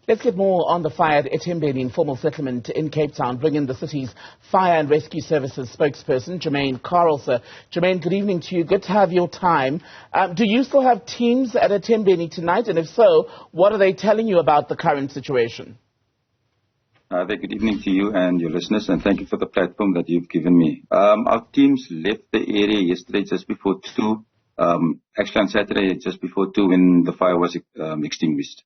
Let's get more on the fire at Etembeni informal settlement in Cape Town. Bring in the city's Fire and Rescue Services spokesperson, Jermaine Carelse. Jermaine, good evening to you. Good to have your time. Do you still have teams at Etembeni tonight? And if so, what are they telling you about the current situation? Very good evening to you and your listeners, and thank you for the platform that you've given me. Our teams left the area yesterday just before 2, actually on Saturday just before 2 when the fire was extinguished.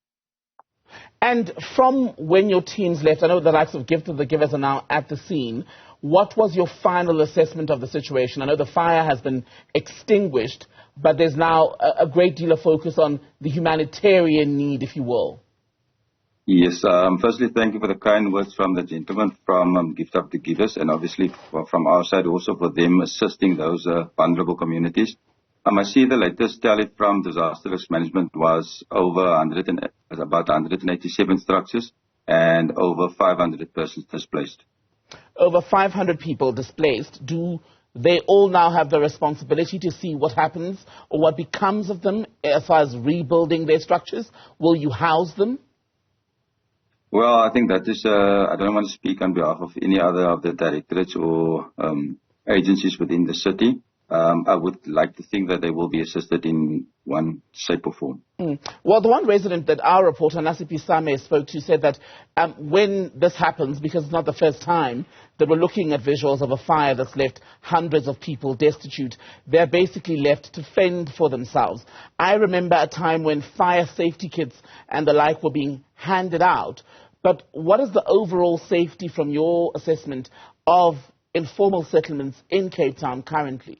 And from when your teams left, I know the likes of Gift of the Givers are now at the scene. What was your final assessment of the situation? I know the fire has been extinguished, but there's now a great deal of focus on the humanitarian need, if you will. Yes, firstly, thank you for the kind words from the gentleman from Gift of the Givers, and obviously from our side also for them assisting those vulnerable communities. I see the latest tally from disaster risk management was over about 187 structures and over 500 persons displaced. Over 500 people displaced. Do they all now have the responsibility to see what happens or what becomes of them as far as rebuilding their structures? Will you house them? Well, I think that is, I don't want to speak on behalf of any other of the directorates or agencies within the city. I would like to think that they will be assisted in one shape or form. Well, the one resident that our reporter, Nasipi Same, spoke to said that when this happens, because it's not the first time that we're looking at visuals of a fire that's left hundreds of people destitute, they're basically left to fend for themselves. I remember a time when fire safety kits and the like were being handed out. But what is the overall safety from your assessment of informal settlements in Cape Town currently?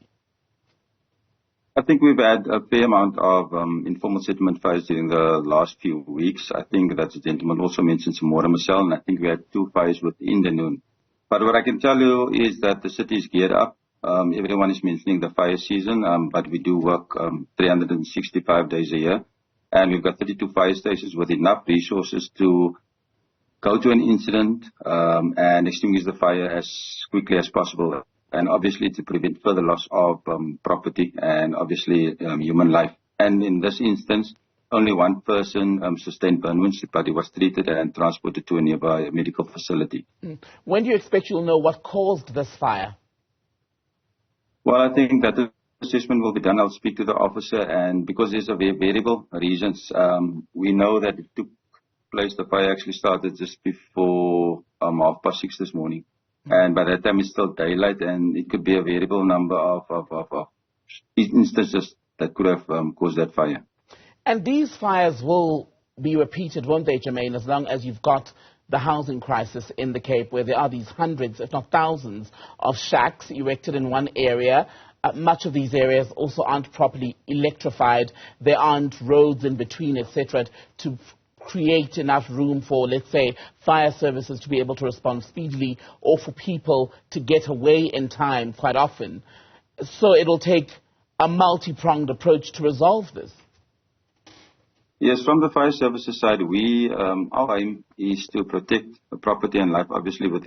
I think we've had a fair amount of informal settlement fires during the last few weeks. I think that the gentleman also mentioned some more Marcel, and I think we had 2 fires within Dunoon. But what I can tell you is that the city is geared up. Everyone is mentioning the fire season, but we do work 365 days a year. And we've got 32 fire stations with enough resources to go to an incident and extinguish the fire as quickly as possible. And obviously to prevent further loss of property and obviously human life. And in this instance, only one person sustained burn wounds, but he was treated and transported to a nearby medical facility. When do you expect you'll know what caused this fire? Well, I think that the assessment will be done. I'll speak to the officer, and because there's a variable reasons, we know that it took place, the fire actually started just before 6:30 this morning. And by that time, it's still daylight, and it could be a variable number of instances that could have caused that fire. And these fires will be repeated, won't they, Jermaine, as long as you've got the housing crisis in the Cape, where there are these hundreds, if not thousands, of shacks erected in one area. Much of these areas also aren't properly electrified. There aren't roads in between, etc., to create enough room for, let's say, fire services to be able to respond speedily or for people to get away in time quite often. So it'll take a multi-pronged approach to resolve this. Yes, from the fire services side, our aim is to protect property and life, obviously, for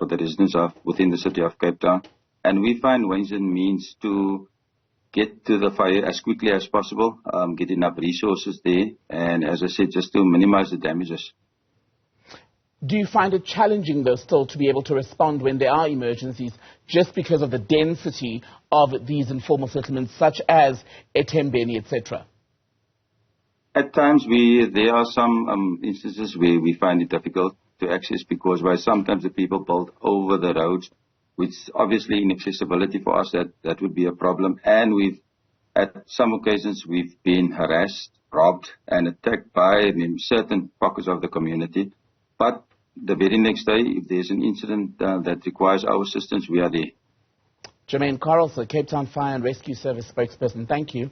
the residents within the city of Cape Town. And we find ways and means to get to the fire as quickly as possible, get enough resources there, and as I said, just to minimize the damages. Do you find it challenging, though, still to be able to respond when there are emergencies, just because of the density of these informal settlements, such as Etembeni, etc.? At times, there are some instances where we find it difficult to access because sometimes the people build over the roads, which obviously inaccessibility for us, that would be a problem. And at some occasions, we've been harassed, robbed, and attacked by certain pockets of the community. But the very next day, if there's an incident that requires our assistance, we are there. Jermaine Carelse, Cape Town Fire and Rescue Service spokesperson, thank you.